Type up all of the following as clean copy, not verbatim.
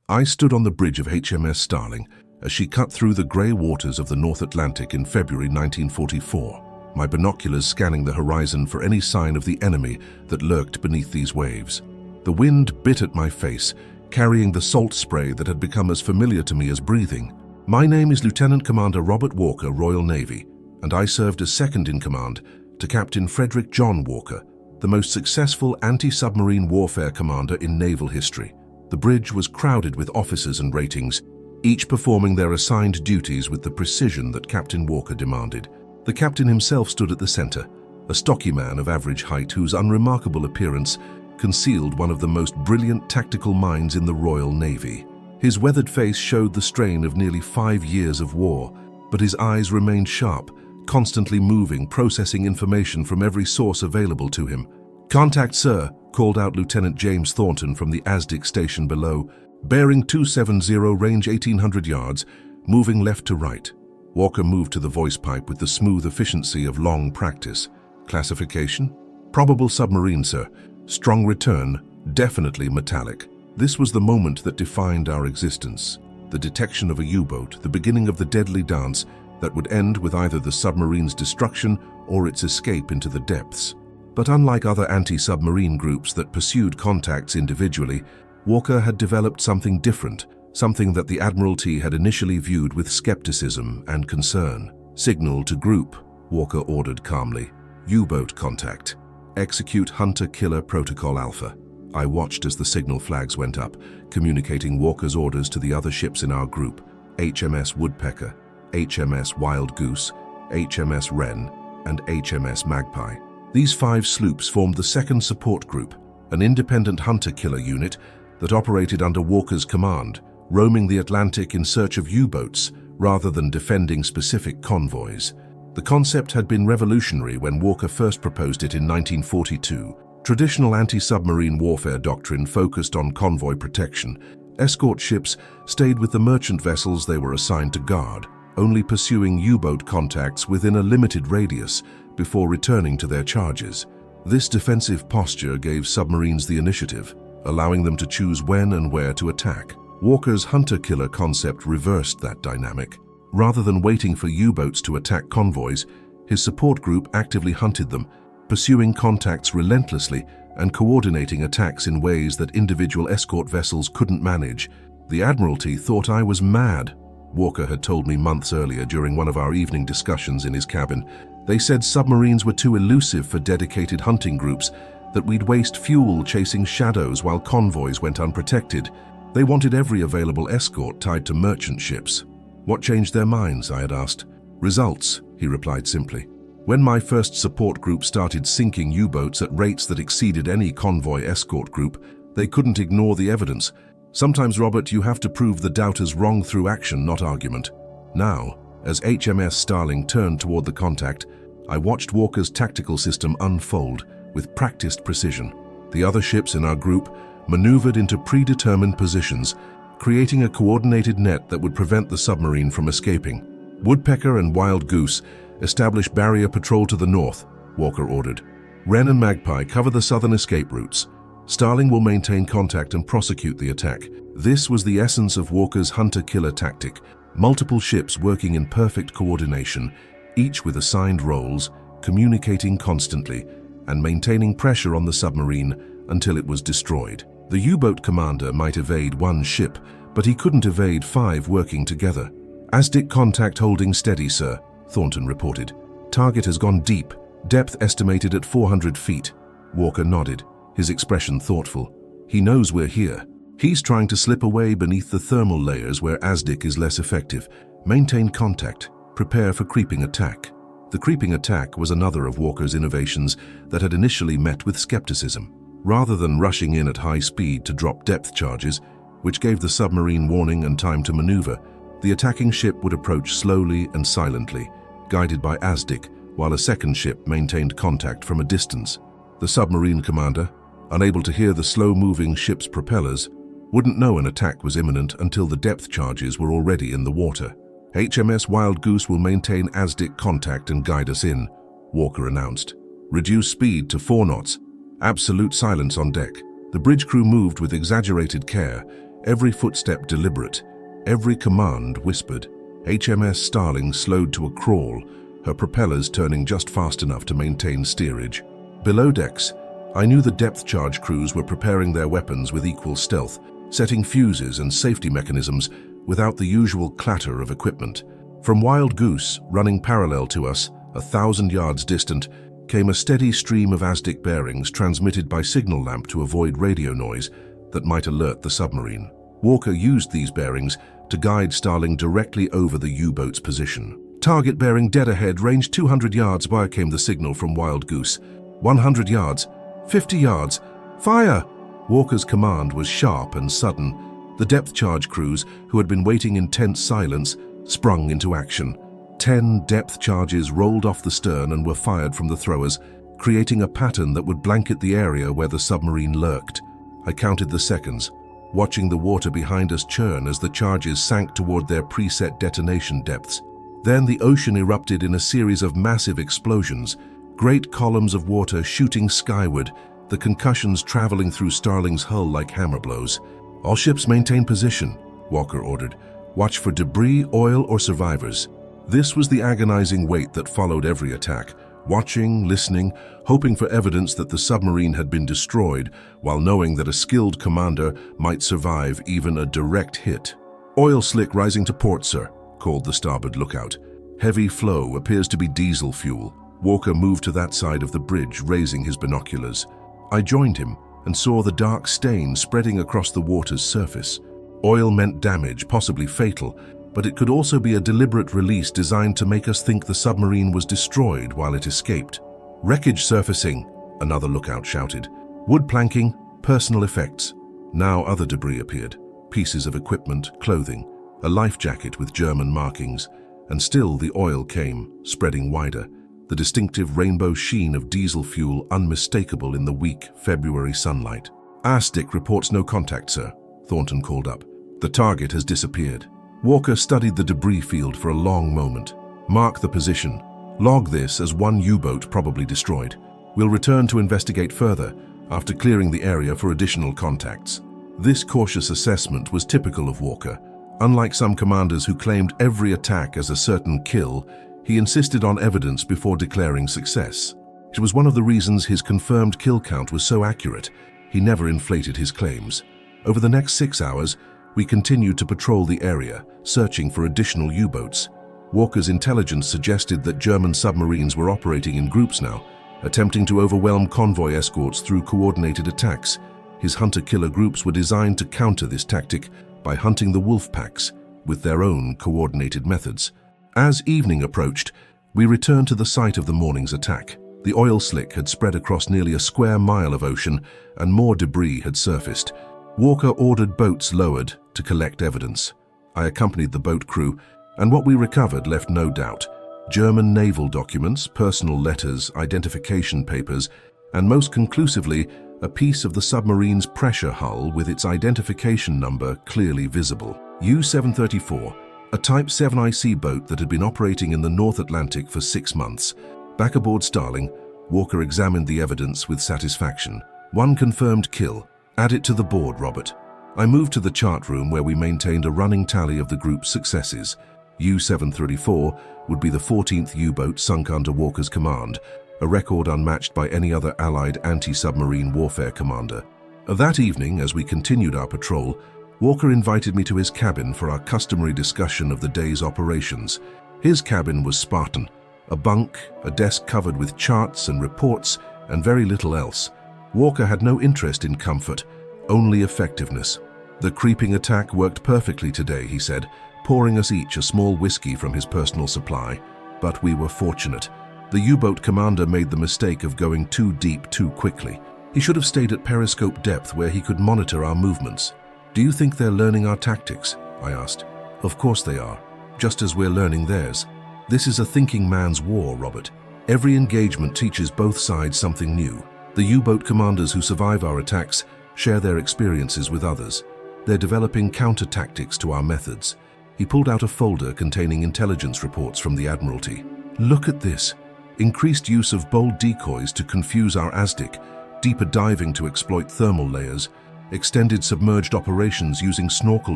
I stood on the bridge of HMS Starling as she cut through the grey waters of the North Atlantic in February 1944, my binoculars scanning the horizon for any sign of the enemy that lurked beneath these waves. The wind bit at my face, carrying the salt spray that had become as familiar to me as breathing. My name is Lieutenant Commander Robert Walker, Royal Navy, and I served as second in command to Captain Frederick John Walker, the most successful anti-submarine warfare commander in naval history. The bridge was crowded with officers and ratings, each performing their assigned duties with the precision that Captain Walker demanded. The captain himself stood at the center, a stocky man of average height whose unremarkable appearance concealed one of the most brilliant tactical minds in the Royal Navy. His weathered face showed the strain of nearly 5 years of war, but his eyes remained sharp, constantly moving, processing information from every source available to him. "Contact, sir," called out Lieutenant James Thornton from the ASDIC station below. "Bearing 270, range 1800 yards, moving left to right." Walker moved to the voice pipe with the smooth efficiency of long practice. "Classification? Probable submarine, sir. Strong return, definitely metallic." This was the moment that defined our existence. The detection of a U-boat, the beginning of the deadly dance that would end with either the submarine's destruction or its escape into the depths. But unlike other anti-submarine groups that pursued contacts individually, Walker had developed something different, something that the Admiralty had initially viewed with skepticism and concern. "Signal to group," Walker ordered calmly. "U-boat contact. Execute Hunter-Killer Protocol Alpha." I watched as the signal flags went up, communicating Walker's orders to the other ships in our group: HMS Woodpecker, HMS Wild Goose, HMS Wren, and HMS Magpie. These 5 sloops formed the second support group, an independent hunter-killer unit that operated under Walker's command, roaming the Atlantic in search of U-boats rather than defending specific convoys. The concept had been revolutionary when Walker first proposed it in 1942. Traditional anti-submarine warfare doctrine focused on convoy protection. Escort ships stayed with the merchant vessels they were assigned to guard, only pursuing U-boat contacts within a limited radius before returning to their charges. This defensive posture gave submarines the initiative, allowing them to choose when and where to attack. Walker's hunter-killer concept reversed that dynamic. Rather than waiting for U-boats to attack convoys, his support group actively hunted them, pursuing contacts relentlessly and coordinating attacks in ways that individual escort vessels couldn't manage. The Admiralty thought I was mad, Walker had told me months earlier during one of our evening discussions in his cabin. They said submarines were too elusive for dedicated hunting groups, that we'd waste fuel chasing shadows while convoys went unprotected. They wanted every available escort tied to merchant ships. "What changed their minds?" I had asked. "Results," he replied simply. "When my first support group started sinking U-boats at rates that exceeded any convoy escort group, they couldn't ignore the evidence. Sometimes, Robert, you have to prove the doubters wrong through action, not argument." Now, as HMS Starling turned toward the contact, I watched Walker's tactical system unfold with practiced precision. The other ships in our group maneuvered into predetermined positions, creating a coordinated net that would prevent the submarine from escaping. "Woodpecker and Wild Goose establish barrier patrol to the north," Walker ordered. "Wren and Magpie cover the southern escape routes. Starling will maintain contact and prosecute the attack." This was the essence of Walker's hunter-killer tactic: multiple ships working in perfect coordination, each with assigned roles, communicating constantly, and maintaining pressure on the submarine until it was destroyed. The U-boat commander might evade one ship, but he couldn't evade 5 working together. "ASDIC contact holding steady, sir," Thornton reported. "Target has gone deep, depth estimated at 400 feet. Walker nodded, his expression thoughtful. "He knows we're here. He's trying to slip away beneath the thermal layers where ASDIC is less effective. Maintain contact. Prepare for creeping attack." The creeping attack was another of Walker's innovations that had initially met with skepticism. Rather than rushing in at high speed to drop depth charges, which gave the submarine warning and time to maneuver, the attacking ship would approach slowly and silently, guided by ASDIC, while a second ship maintained contact from a distance. The submarine commander, unable to hear the slow-moving ship's propellers, wouldn't know an attack was imminent until the depth charges were already in the water. "HMS Wild Goose will maintain ASDIC contact and guide us in," Walker announced. "Reduce speed to 4 knots. Absolute silence on deck." The bridge crew moved with exaggerated care, every footstep deliberate, every command whispered. HMS Starling slowed to a crawl, her propellers turning just fast enough to maintain steerage. Below decks, I knew the depth charge crews were preparing their weapons with equal stealth, setting fuses and safety mechanisms without the usual clatter of equipment. From Wild Goose, running parallel to us, 1,000 yards distant, came a steady stream of ASDIC bearings transmitted by signal lamp to avoid radio noise that might alert the submarine. Walker used these bearings to guide Starling directly over the U-boat's position. Target bearing dead ahead, range 200 yards. Wire came the signal from Wild Goose. 100 yards, 50 yards, fire! Walker's command was sharp and sudden. The depth charge crews, who had been waiting in tense silence, sprung into action. 10 depth charges rolled off the stern and were fired from the throwers, creating a pattern that would blanket the area where the submarine lurked. I counted the seconds, watching the water behind us churn as the charges sank toward their preset detonation depths. Then the ocean erupted in a series of massive explosions, great columns of water shooting skyward, the concussions traveling through Starling's hull like hammer blows. "All ships maintain position," Walker ordered. "Watch for debris, oil, or survivors." This was the agonizing wait that followed every attack, watching, listening, hoping for evidence that the submarine had been destroyed, while knowing that a skilled commander might survive even a direct hit. "Oil slick rising to port, sir," called the starboard lookout. "Heavy flow, appears to be diesel fuel." Walker moved to that side of the bridge, raising his binoculars. I joined him and saw the dark stain spreading across the water's surface. Oil meant damage, possibly fatal, but it could also be a deliberate release designed to make us think the submarine was destroyed while it escaped. "Wreckage surfacing," another lookout shouted. "Wood planking, personal effects." Now other debris appeared, pieces of equipment, clothing, a life jacket with German markings, and still the oil came, spreading wider, the distinctive rainbow sheen of diesel fuel unmistakable in the weak February sunlight. "ASDIC reports no contact, sir," Thornton called up. "The target has disappeared." Walker studied the debris field for a long moment. "Mark the position. Log this as one U-boat probably destroyed. We'll return to investigate further after clearing the area for additional contacts." This cautious assessment was typical of Walker. Unlike some commanders who claimed every attack as a certain kill, he insisted on evidence before declaring success. It was one of the reasons his confirmed kill count was so accurate. He never inflated his claims. Over the next 6 hours, we continued to patrol the area, searching for additional U-boats. Walker's intelligence suggested that German submarines were operating in groups now, attempting to overwhelm convoy escorts through coordinated attacks. His hunter-killer groups were designed to counter this tactic by hunting the wolf packs with their own coordinated methods. As evening approached, we returned to the site of the morning's attack. The oil slick had spread across nearly a square mile of ocean, and more debris had surfaced. Walker ordered boats lowered to collect evidence. I accompanied the boat crew, and what we recovered left no doubt. German naval documents, personal letters, identification papers, and most conclusively, a piece of the submarine's pressure hull with its identification number clearly visible. U-734, a Type 7IC boat that had been operating in the North Atlantic for 6 months. Back aboard Starling, Walker examined the evidence with satisfaction. One confirmed kill. Add it to the board, Robert. I moved to the chart room where we maintained a running tally of the group's successes. U-734 would be the 14th U-boat sunk under Walker's command, a record unmatched by any other Allied anti-submarine warfare commander. That evening, as we continued our patrol, Walker invited me to his cabin for our customary discussion of the day's operations. His cabin was Spartan, a bunk, a desk covered with charts and reports, and very little else. Walker had no interest in comfort, only effectiveness. "The creeping attack worked perfectly today," he said, pouring us each a small whiskey from his personal supply. "But we were fortunate. The U-boat commander made the mistake of going too deep too quickly. He should have stayed at periscope depth where he could monitor our movements." "Do you think they're learning our tactics?" I asked. "Of course they are, just as we're learning theirs. This is a thinking man's war, Robert. Every engagement teaches both sides something new. The U-boat commanders who survive our attacks share their experiences with others. They're developing counter-tactics to our methods." He pulled out a folder containing intelligence reports from the Admiralty. "Look at this. Increased use of bold decoys to confuse our ASDIC, deeper diving to exploit thermal layers, extended submerged operations using snorkel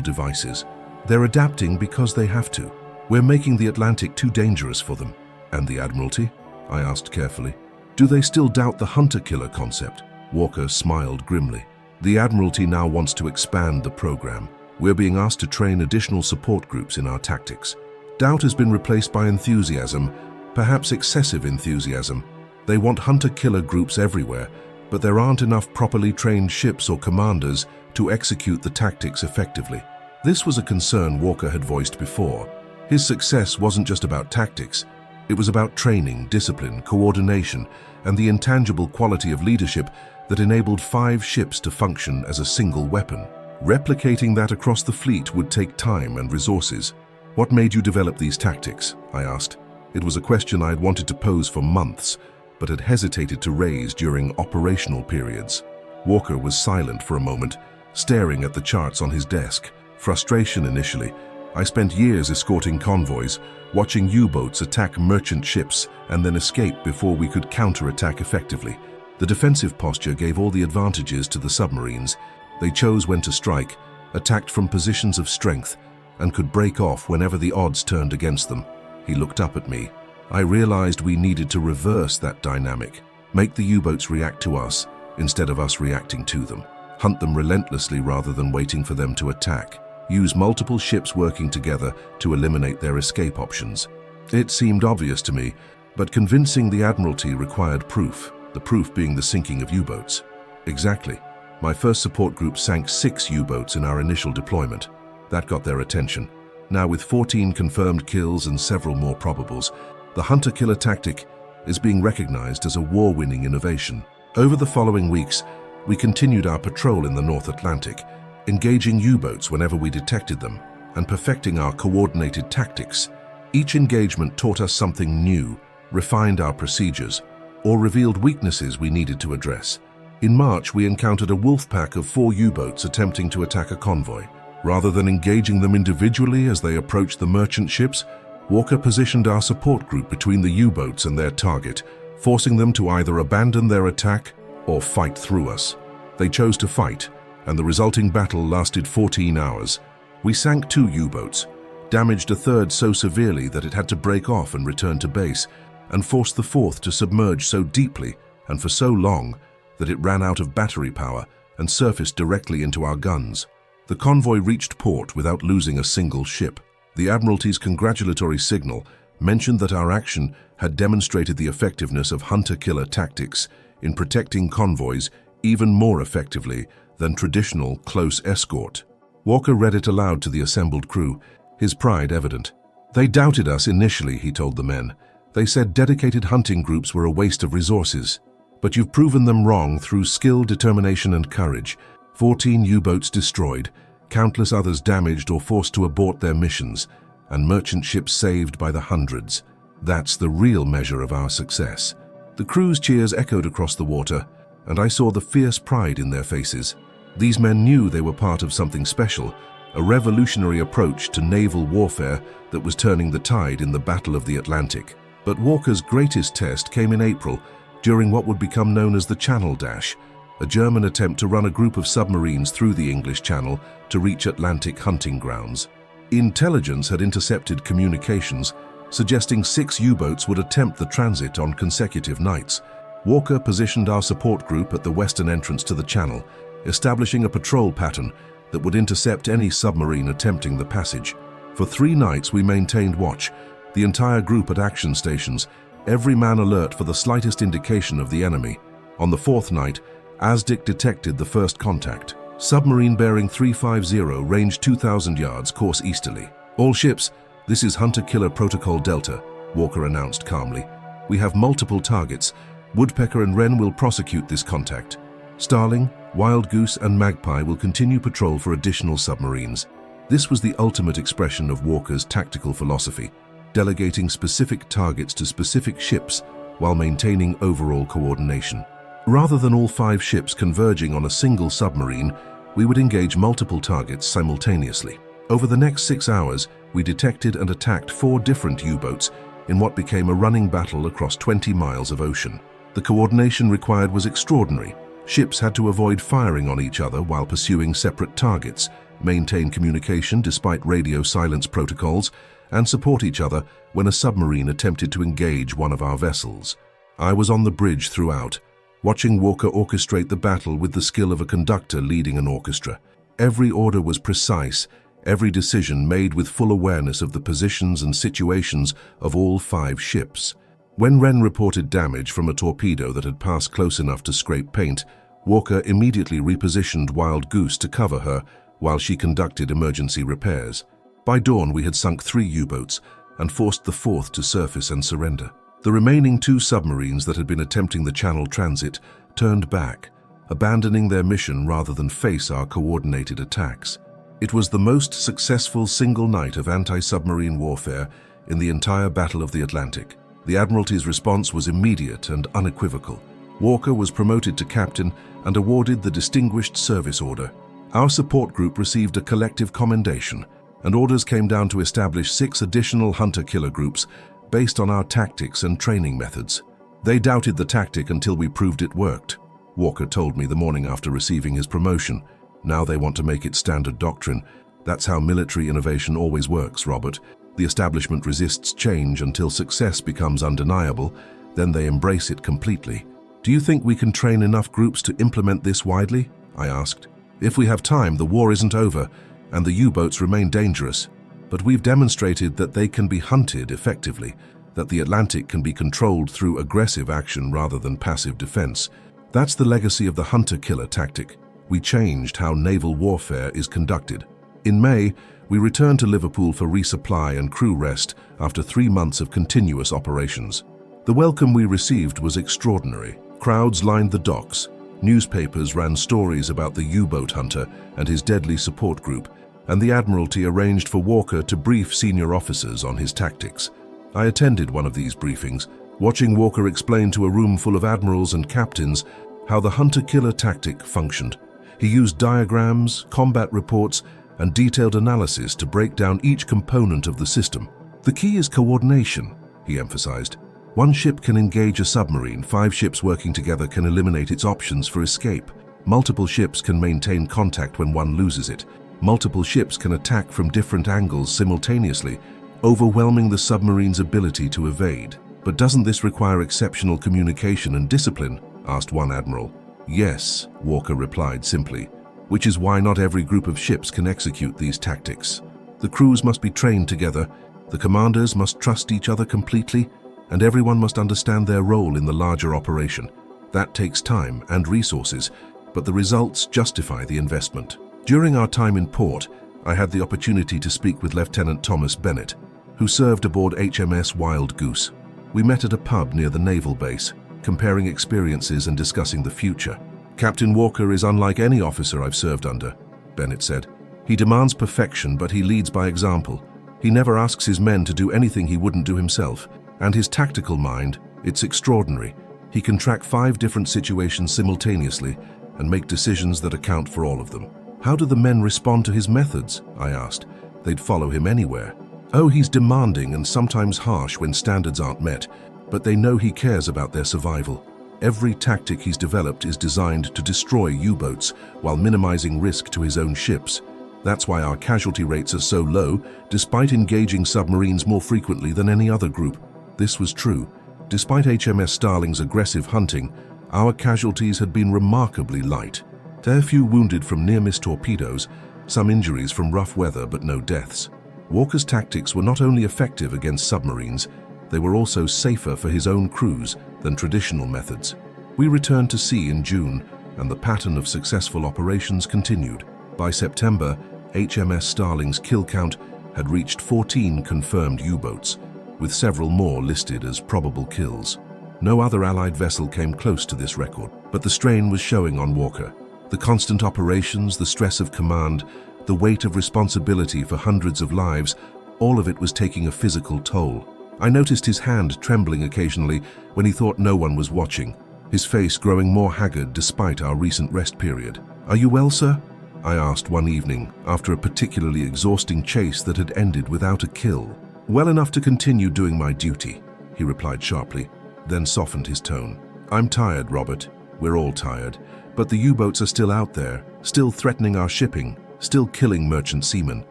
devices. They're adapting because they have to. We're making the Atlantic too dangerous for them. And the Admiralty? I asked carefully. Do they still doubt the hunter-killer concept? Walker smiled grimly. The Admiralty now wants to expand the program. We're being asked to train additional support groups in our tactics. Doubt has been replaced by enthusiasm, perhaps excessive enthusiasm. They want hunter-killer groups everywhere, but there aren't enough properly trained ships or commanders to execute the tactics effectively. This was a concern Walker had voiced before. His success wasn't just about tactics. It was about training, discipline, coordination, and the intangible quality of leadership that enabled 5 ships to function as a single weapon. Replicating that across the fleet would take time and resources. What made you develop these tactics? I asked. It was a question I had wanted to pose for months, but had hesitated to raise during operational periods. Walker was silent for a moment, staring at the charts on his desk. Frustration initially. I spent years escorting convoys, watching U-boats attack merchant ships and then escape before we could counterattack effectively. The defensive posture gave all the advantages to the submarines. They chose when to strike, attacked from positions of strength, and could break off whenever the odds turned against them. He looked up at me. I realized we needed to reverse that dynamic, make the U-boats react to us instead of us reacting to them, hunt them relentlessly rather than waiting for them to attack, use multiple ships working together to eliminate their escape options. It seemed obvious to me, but convincing the Admiralty required proof, the proof being the sinking of U-boats. Exactly. My first support group sank 6 U-boats in our initial deployment. That got their attention. Now with 14 confirmed kills and several more probables, the hunter-killer tactic is being recognized as a war-winning innovation. Over the following weeks, we continued our patrol in the North Atlantic, engaging U-boats whenever we detected them, and perfecting our coordinated tactics. Each engagement taught us something new, refined our procedures, or revealed weaknesses we needed to address. In March, we encountered a wolf pack of 4 U-boats attempting to attack a convoy. Rather than engaging them individually as they approached the merchant ships, Walker positioned our support group between the U-boats and their target, forcing them to either abandon their attack or fight through us. They chose to fight, and the resulting battle lasted 14 hours. We sank 2 U-boats, damaged a third so severely that it had to break off and return to base, and forced the 4th to submerge so deeply and for so long that it ran out of battery power and surfaced directly into our guns. The convoy reached port without losing a single ship. The Admiralty's congratulatory signal mentioned that our action had demonstrated the effectiveness of hunter-killer tactics in protecting convoys even more effectively than traditional close escort. Walker read it aloud to the assembled crew, his pride evident. They doubted us initially, he told the men. They said dedicated hunting groups were a waste of resources. But you've proven them wrong through skill, determination, and courage. 14 U-boats destroyed, countless others damaged or forced to abort their missions, and merchant ships saved by the hundreds. That's the real measure of our success. The crew's cheers echoed across the water, and I saw the fierce pride in their faces. These men knew they were part of something special, a revolutionary approach to naval warfare that was turning the tide in the Battle of the Atlantic. But Walker's greatest test came in April, during what would become known as the Channel Dash, a German attempt to run a group of submarines through the English Channel to reach Atlantic hunting grounds. Intelligence had intercepted communications, suggesting 6 U-boats would attempt the transit on consecutive nights. Walker positioned our support group at the western entrance to the channel, establishing a patrol pattern that would intercept any submarine attempting the passage. For 3 nights we maintained watch, the entire group at action stations, every man alert for the slightest indication of the enemy. On the 4th night, ASDIC detected the first contact. Submarine bearing 350, range 2,000 yards, course easterly. All ships, this is Hunter-Killer Protocol Delta, Walker announced calmly. We have multiple targets. Woodpecker and Wren will prosecute this contact. Starling, Wild Goose, and Magpie will continue patrol for additional submarines. This was the ultimate expression of Walker's tactical philosophy, delegating specific targets to specific ships while maintaining overall coordination. Rather than all 5 ships converging on a single submarine, we would engage multiple targets simultaneously. Over the next 6 hours, we detected and attacked 4 different U-boats in what became a running battle across 20 miles of ocean. The coordination required was extraordinary. Ships had to avoid firing on each other while pursuing separate targets, maintain communication despite radio silence protocols, and support each other when a submarine attempted to engage one of our vessels. I was on the bridge throughout, watching Walker orchestrate the battle with the skill of a conductor leading an orchestra. Every order was precise, every decision made with full awareness of the positions and situations of all 5 ships. When Wren reported damage from a torpedo that had passed close enough to scrape paint, Walker immediately repositioned Wild Goose to cover her while she conducted emergency repairs. By dawn, we had sunk 3 U-boats and forced the 4th to surface and surrender. The remaining 2 submarines that had been attempting the Channel transit turned back, abandoning their mission rather than face our coordinated attacks. It was the most successful single night of anti-submarine warfare in the entire Battle of the Atlantic. The Admiralty's response was immediate and unequivocal. Walker was promoted to captain and awarded the Distinguished Service Order. Our support group received a collective commendation, and orders came down to establish 6 additional hunter-killer groups based on our tactics and training methods. They doubted the tactic until we proved it worked, Walker told me the morning after receiving his promotion. Now they want to make it standard doctrine. That's how military innovation always works, Robert. The establishment resists change until success becomes undeniable, then they embrace it completely. Do you think we can train enough groups to implement this widely? I asked. If we have time, the war isn't over, and the U-boats remain dangerous. But we've demonstrated that they can be hunted effectively, that the Atlantic can be controlled through aggressive action rather than passive defense. That's the legacy of the hunter-killer tactic. We changed how naval warfare is conducted. In May, we returned to Liverpool for resupply and crew rest after 3 months of continuous operations. The welcome we received was extraordinary. Crowds lined the docks. Newspapers ran stories about the U-boat hunter and his deadly support group, and the Admiralty arranged for Walker to brief senior officers on his tactics. I attended one of these briefings, watching Walker explain to a room full of admirals and captains how the hunter-killer tactic functioned. He used diagrams, combat reports, and detailed analysis to break down each component of the system. The key is coordination, he emphasized. 1 ship can engage a submarine, 5 ships working together can eliminate its options for escape. Multiple ships can maintain contact when one loses it. Multiple ships can attack from different angles simultaneously, overwhelming the submarine's ability to evade. But doesn't this require exceptional communication and discipline? Asked one admiral. Yes, Walker replied simply, which is why not every group of ships can execute these tactics. The crews must be trained together, the commanders must trust each other completely, and everyone must understand their role in the larger operation. That takes time and resources, but the results justify the investment. During our time in port, I had the opportunity to speak with Lieutenant Thomas Bennett, who served aboard HMS Wild Goose. We met at a pub near the naval base, comparing experiences and discussing the future. Captain Walker is unlike any officer I've served under, Bennett said. He demands perfection, but he leads by example. He never asks his men to do anything he wouldn't do himself. And his tactical mind, it's extraordinary. He can track 5 different situations simultaneously and make decisions that account for all of them. How do the men respond to his methods? I asked. They'd follow him anywhere. Oh, he's demanding and sometimes harsh when standards aren't met, but they know he cares about their survival. Every tactic he's developed is designed to destroy U-boats while minimizing risk to his own ships. That's why our casualty rates are so low, despite engaging submarines more frequently than any other group. This was true. Despite HMS Starling's aggressive hunting, our casualties had been remarkably light. There were few wounded from near-miss torpedoes, some injuries from rough weather, but no deaths. Walker's tactics were not only effective against submarines, they were also safer for his own crews than traditional methods. We returned to sea in June, and the pattern of successful operations continued. By September, HMS Starling's kill count had reached 14 confirmed U-boats, with several more listed as probable kills. No other Allied vessel came close to this record, but the strain was showing on Walker. The constant operations, the stress of command, the weight of responsibility for hundreds of lives, all of it was taking a physical toll. I noticed his hand trembling occasionally when he thought no one was watching, his face growing more haggard despite our recent rest period. "Are you well, sir?" I asked one evening, after a particularly exhausting chase that had ended without a kill. "Well enough to continue doing my duty," he replied sharply, then softened his tone. "I'm tired, Robert. We're all tired. But the U-boats are still out there, still threatening our shipping, still killing merchant seamen.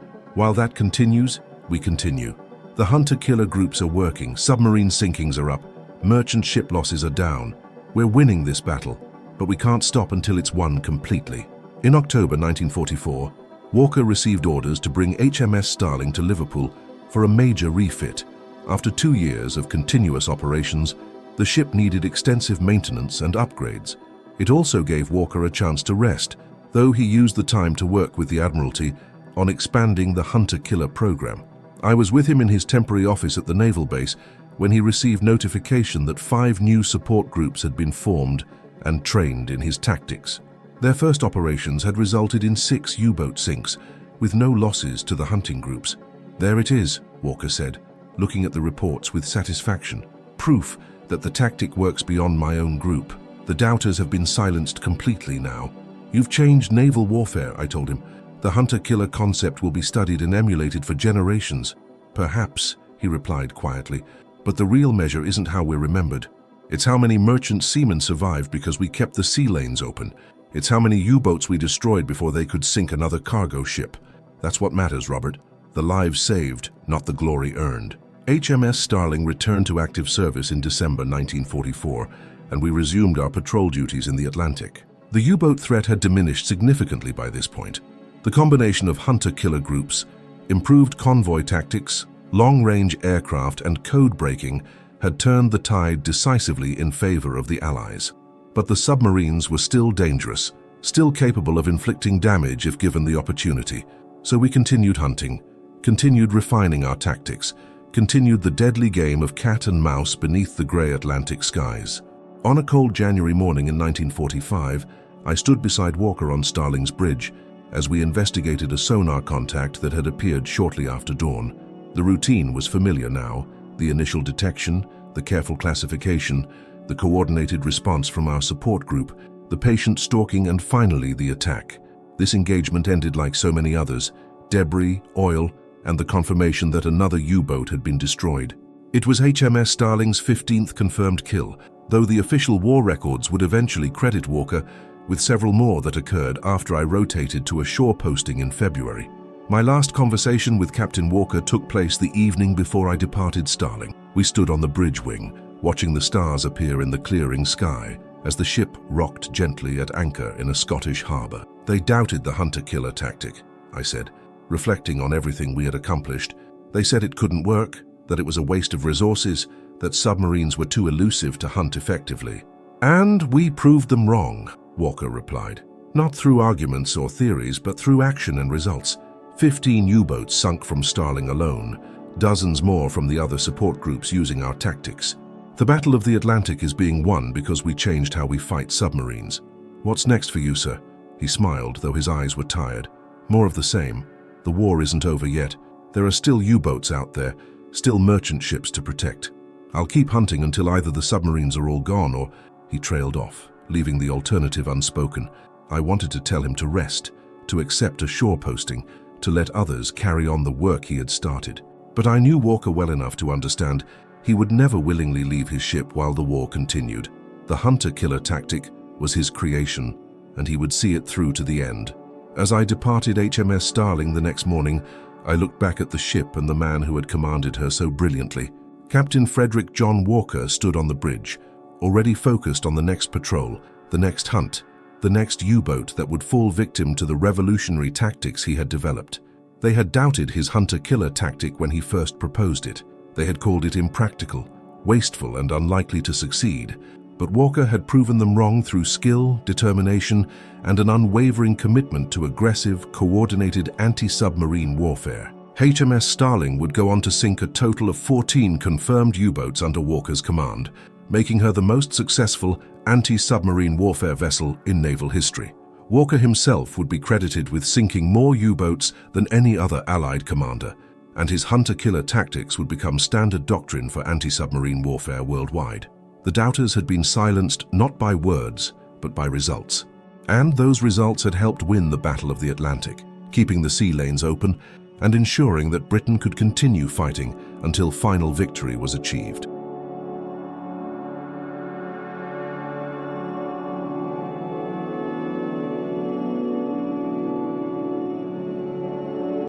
While that continues, we continue. The hunter-killer groups are working, submarine sinkings are up, merchant ship losses are down. We're winning this battle, but we can't stop until it's won completely. In October 1944, Walker received orders to bring HMS Starling to Liverpool for a major refit. After 2 years of continuous operations, the ship needed extensive maintenance and upgrades. It also gave Walker a chance to rest, though he used the time to work with the Admiralty on expanding the hunter-killer program. I was with him in his temporary office at the naval base when he received notification that 5 new support groups had been formed and trained in his tactics. Their first operations had resulted in 6 U-boat sinks, with no losses to the hunting groups. "There it is," Walker said, looking at the reports with satisfaction. "Proof that the tactic works beyond my own group. The doubters have been silenced completely now." "You've changed naval warfare," I told him. "The hunter-killer concept will be studied and emulated for generations." "Perhaps," he replied quietly, "but the real measure isn't how we're remembered. It's how many merchant seamen survived because we kept the sea lanes open. It's how many U-boats we destroyed before they could sink another cargo ship. That's what matters, Robert. The lives saved, not the glory earned." HMS Starling returned to active service in December 1944, and we resumed our patrol duties in the Atlantic. The U-boat threat had diminished significantly by this point. The combination of hunter-killer groups, improved convoy tactics, long-range aircraft, and code breaking had turned the tide decisively in favor of the Allies. But the submarines were still dangerous, still capable of inflicting damage if given the opportunity. So we continued hunting, continued refining our tactics, continued the deadly game of cat and mouse beneath the grey Atlantic skies. On a cold January morning in 1945, I stood beside Walker on Starling's bridge as we investigated a sonar contact that had appeared shortly after dawn. The routine was familiar now: the initial detection, the careful classification, the coordinated response from our support group, the patient stalking, and finally the attack. This engagement ended like so many others: debris, oil, and the confirmation that another U-boat had been destroyed. It was HMS Starling's 15th confirmed kill, though the official war records would eventually credit Walker with several more that occurred after I rotated to a shore posting in February. My last conversation with Captain Walker took place the evening before I departed Starling. We stood on the bridge wing, watching the stars appear in the clearing sky as the ship rocked gently at anchor in a Scottish harbour. "They doubted the hunter-killer tactic," I said, reflecting on everything we had accomplished. "They said it couldn't work, that it was a waste of resources, that submarines were too elusive to hunt effectively." "And we proved them wrong," Walker replied. "Not through arguments or theories, but through action and results. 15 U-boats sunk from Starling alone, dozens more from the other support groups using our tactics. The Battle of the Atlantic is being won because we changed how we fight submarines." "What's next for you, sir?" He smiled, though his eyes were tired. "More of the same. The war isn't over yet. There are still U-boats out there, still merchant ships to protect. I'll keep hunting until either the submarines are all gone or—" He trailed off, leaving the alternative unspoken. I wanted to tell him to rest, to accept a shore posting, to let others carry on the work he had started. But I knew Walker well enough to understand he would never willingly leave his ship while the war continued. The hunter-killer tactic was his creation, and he would see it through to the end. As I departed HMS Starling the next morning, I looked back at the ship and the man who had commanded her so brilliantly. Captain Frederick John Walker stood on the bridge, already focused on the next patrol, the next hunt, the next U-boat that would fall victim to the revolutionary tactics he had developed. They had doubted his hunter-killer tactic when he first proposed it. They had called it impractical, wasteful, and unlikely to succeed. But Walker had proven them wrong through skill, determination, and an unwavering commitment to aggressive, coordinated anti-submarine warfare. HMS Starling would go on to sink a total of 14 confirmed U-boats under Walker's command, making her the most successful anti-submarine warfare vessel in naval history. Walker himself would be credited with sinking more U-boats than any other Allied commander, and his hunter-killer tactics would become standard doctrine for anti-submarine warfare worldwide. The doubters had been silenced not by words, but by results. And those results had helped win the Battle of the Atlantic, keeping the sea lanes open and ensuring that Britain could continue fighting until final victory was achieved.